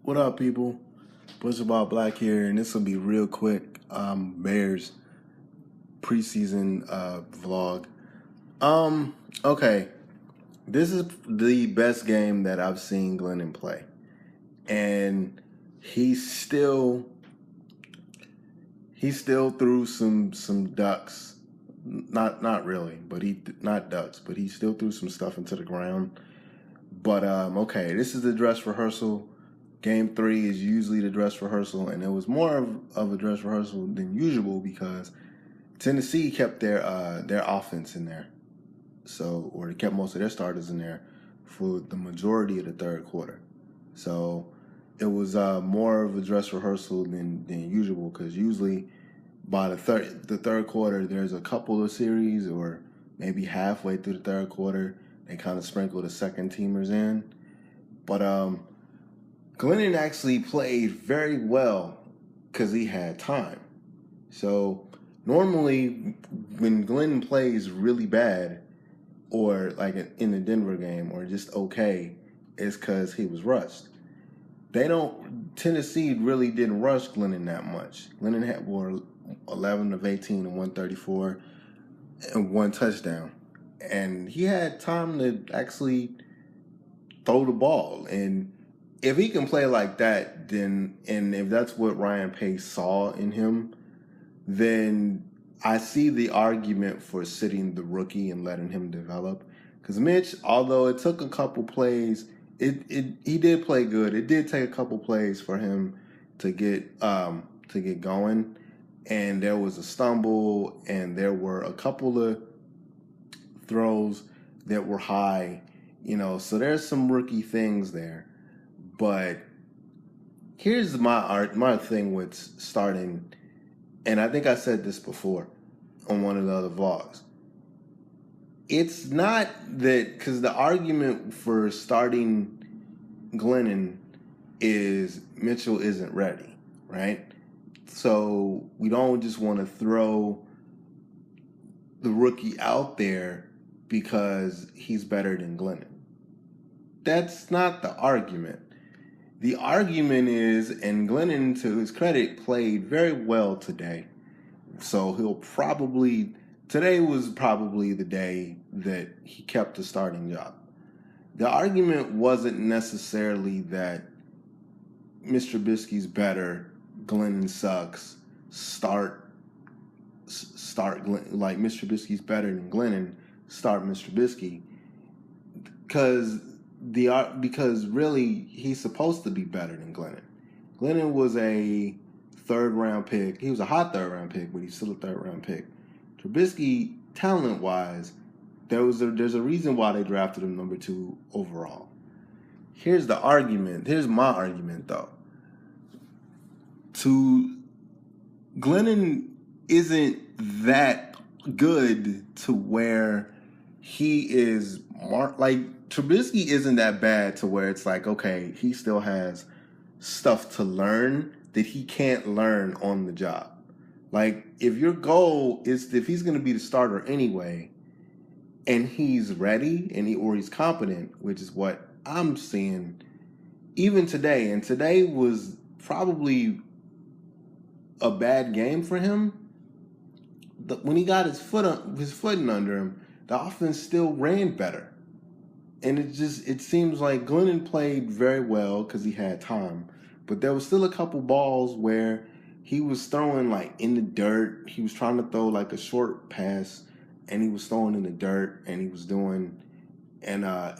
What up, people? Butch About Black here, and this will be real quick. Bears preseason vlog. Okay, this is the best game that I've seen Glennon play, and he still threw some ducks. Not really, but not ducks, but he still threw some stuff into the ground. But okay, this is the dress rehearsal. Game 3 is usually the dress rehearsal, and it was more of a dress rehearsal than usual because Tennessee kept their offense in there, or they kept most of their starters in there for the majority of the third quarter. So it was more of a dress rehearsal than usual because usually by the third quarter there's a couple of series, or maybe halfway through the third quarter they kind of sprinkle the second teamers in. But Glennon actually played very well because he had time. So normally when Glennon plays really bad, or like in the Denver game, or just okay, it's because he was rushed. Tennessee really didn't rush Glennon that much. Glennon had 11 of 18 and 134 and 1 touchdown. And he had time to actually throw the ball. And if he can play like that, then, and if that's what Ryan Pace saw in him, then I see the argument for sitting the rookie and letting him develop. Because Mitch, although it took a couple plays, he did play good. It did take a couple plays for him to get going, and there was a stumble, and there were a couple of throws that were high, so there's some rookie things there. But here's my thing with starting, and I think I said this before on one of the other vlogs. It's not that, because the argument for starting Glennon is Mitchell isn't ready, right? So we don't just want to throw the rookie out there because he's better than Glennon. That's not the argument. The argument is, and Glennon, to his credit, played very well today. So today was probably the day that he kept the starting job. The argument wasn't necessarily that Mr. Trubisky's better, Glennon sucks, start Glennon, like Mr. Trubisky's better than Glennon, start Mr. Trubisky. Because really he's supposed to be better than Glennon. Glennon was a third-round pick. He was a hot third-round pick, but he's still a third-round pick. Trubisky, talent-wise, there's a reason why they drafted him number 2 overall. Here's the argument. Here's my argument, though. Glennon isn't that good to where he is Trubisky isn't that bad to where it's like, okay, he still has stuff to learn that he can't learn on the job. Like, if your goal is, if he's going to be the starter anyway, and he's ready or he's competent, which is what I'm seeing even today, and today was probably a bad game for him. When he got his footing under him, the offense still ran better. And it seems like Glennon played very well because he had time. But there was still a couple balls where he was throwing like in the dirt. He was trying to throw like a short pass, and he was throwing in the dirt, and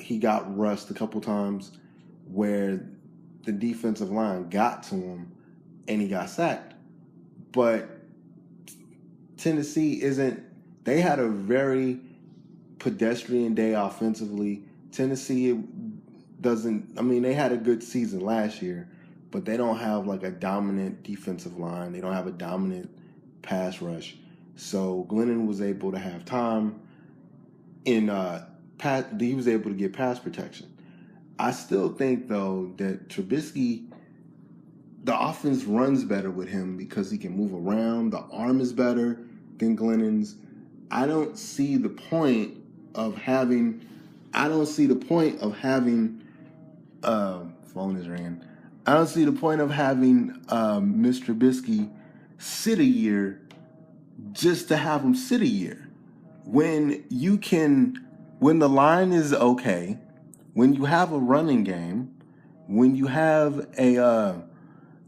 he got rushed a couple times where the defensive line got to him and he got sacked. But Tennessee they had a very pedestrian day offensively. Tennessee they had a good season last year, but they don't have like a dominant defensive line. They don't have a dominant pass rush. So Glennon was able to have time he was able to get pass protection. I still think, though, that Trubisky, the offense runs better with him because he can move around. The arm is better than Glennon's. I don't see the point of having phone is ringing. I don't see the point of having Mr. Trubisky sit a year just to have him sit a year. When the line is okay, when you have a running game, when you have the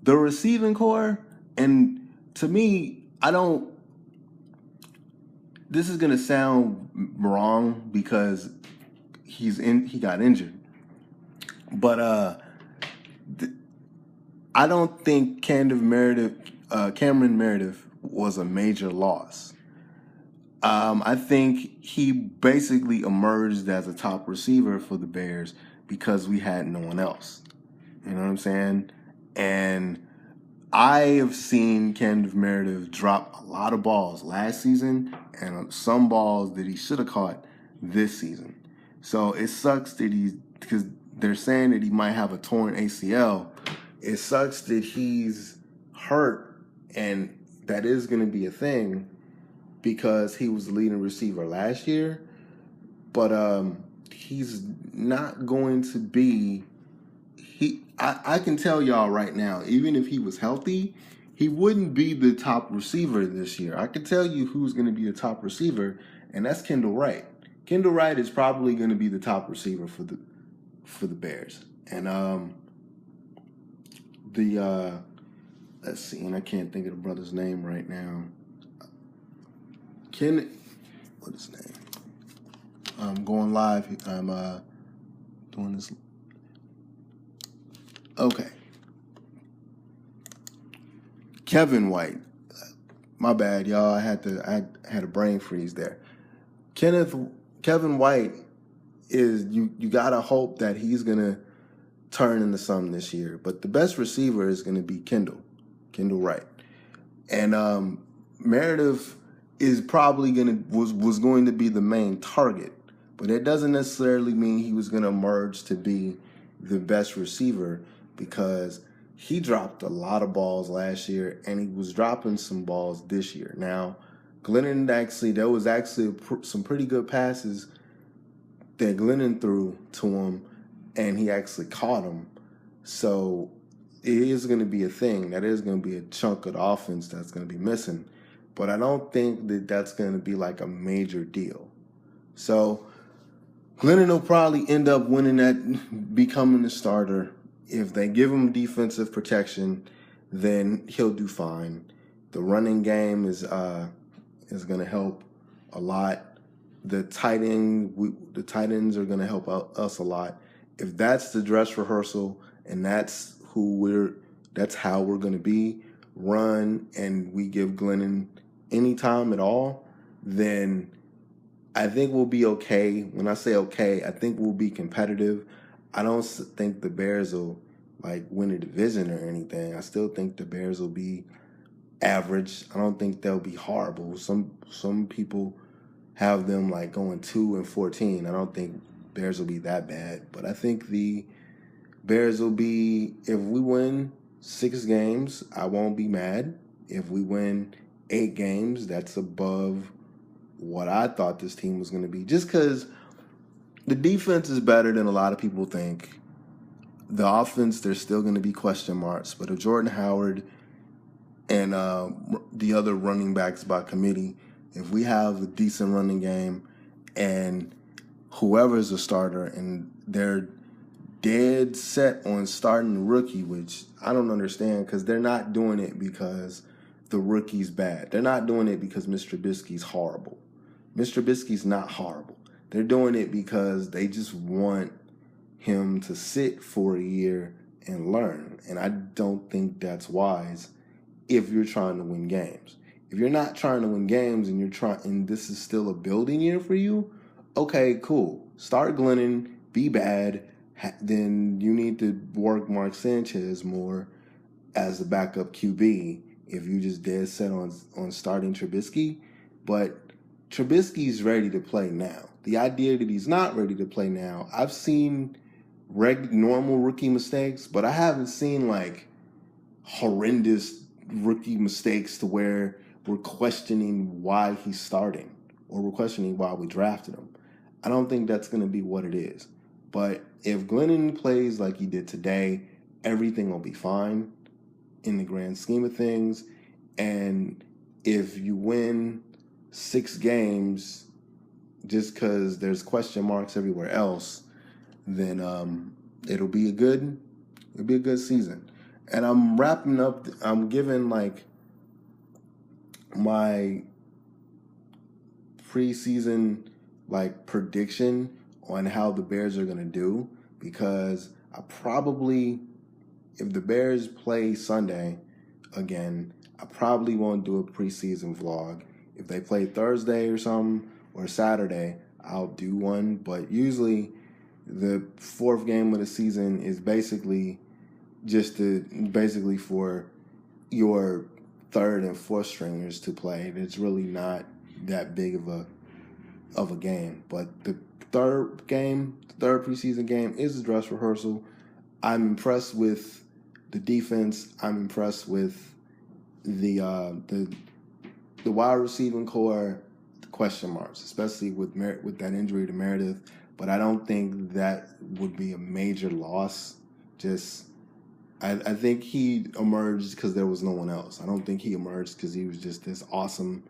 receiving core, and to me, this is gonna sound wrong because he got injured, but I don't think Cameron Meredith was a major loss. I think he basically emerged as a top receiver for the Bears because we had no one else. You know what I'm saying? And I have seen Cameron Meredith drop a lot of balls last season and some balls that he should have caught this season. So it sucks that because they're saying that he might have a torn ACL. It sucks that he's hurt, and that is going to be a thing because he was the leading receiver last year. But he's not going to be. I can tell y'all right now, even if he was healthy, he wouldn't be the top receiver this year. I can tell you who's going to be the top receiver, and that's Kendall Wright. Kendall Wright is probably going to be the top receiver for the Bears. And let's see, and I can't think of the brother's name right now. What is his name? I'm going live. I'm doing this. Okay. Kevin White. My bad, y'all. I had a brain freeze there. Kevin White is you gotta hope that he's gonna turn into something this year. But the best receiver is gonna be Kendall Wright. And Meredith is probably was going to be the main target. But it doesn't necessarily mean he was gonna emerge to be the best receiver, because he dropped a lot of balls last year, and he was dropping some balls this year. Now, Glennon there was actually some pretty good passes that Glennon threw to him, and he actually caught them. So it is going to be a thing. That is going to be a chunk of the offense that's going to be missing. But I don't think that that's going to be like a major deal. So Glennon will probably end up winning that, becoming the starter. If they give him defensive protection, then he'll do fine. The running game is going to help a lot. The tight ends are going to help us a lot. If that's the dress rehearsal and that's how we're going to be run, and we give Glennon any time at all, then I think we'll be okay. When I say okay, I think we'll be competitive. I don't think the Bears will win a division or anything. I still think the Bears will be average. I don't think they'll be horrible. Some people have them going 2-14. I don't think Bears will be that bad, but I think the Bears will be, if we win 6 games, I won't be mad. If we win 8 games, that's above what I thought this team was going to be. Just because the defense is better than a lot of people think. The offense, there's still going to be question marks. But if Jordan Howard and the other running backs by committee, if we have a decent running game and whoever's a starter and they're dead set on starting the rookie, which I don't understand, because they're not doing it because the rookie's bad. They're not doing it because Mr. Trubisky's horrible. Mr. Trubisky's not horrible. They're doing it because they just want him to sit for a year and learn. And I don't think that's wise if you're trying to win games. If you're not trying to win games and this is still a building year for you, okay, cool. Start Glennon, be bad. Then you need to work Mark Sanchez more as the backup QB if you just dead set on starting Trubisky. But Trubisky's ready to play now. The idea that he's not ready to play now, I've seen normal rookie mistakes, but I haven't seen horrendous rookie mistakes to where we're questioning why he's starting or we're questioning why we drafted him. I don't think that's going to be what it is. But if Glennon plays like he did today everything will be fine in the grand scheme of things. And if you win 6 games just because there's question marks everywhere else, then it'll be a good season. And I'm wrapping up. I'm giving like my preseason like prediction on how the Bears are gonna do, because I probably, if the Bears play Sunday again, I probably won't do a preseason vlog. If they play Thursday or something, or Saturday, I'll do one. But usually the 4th game of the season is basically basically for your 3rd and 4th stringers to play. It's really not that big of a game. But the third preseason game is a dress rehearsal. I'm impressed with the defense. I'm impressed with the wide receiving core. Question marks, especially with that injury to Meredith. But I don't think that would be a major loss. I think he emerged because there was no one else. I don't think he emerged because he was just this awesome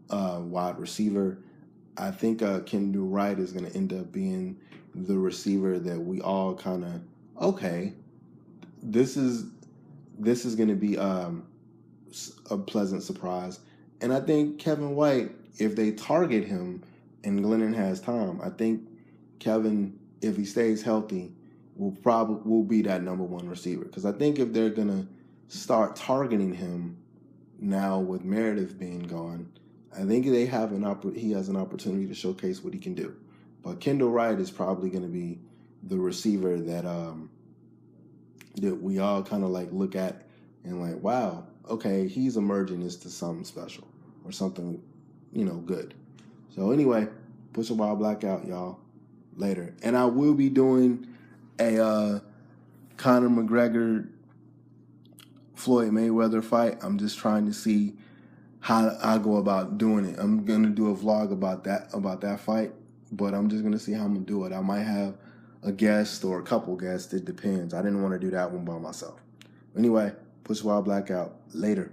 wide receiver. I think Kendall Wright is going to end up being the receiver that we all kind of, okay, this is going to be a pleasant surprise. And I think Kevin White, if they target him and Glennon has time, I think Kevin, if he stays healthy, will be that number 1 receiver. Because I think if they're going to start targeting him now with Meredith being gone, I think he has an opportunity to showcase what he can do. But Kendall Wright is probably going to be the receiver that we all kind of like look at and like, wow, okay, he's emerging into something special or something, good. So anyway, push a wild blackout, y'all. Later. And I will be doing a Conor McGregor Floyd Mayweather fight. I'm just trying to see how I go about doing it. I'm gonna do a vlog about that fight, but I'm just gonna see how I'm gonna do it. I might have a guest or a couple guests. It depends. I didn't want to do that one by myself. Anyway, push wild blackout. Later.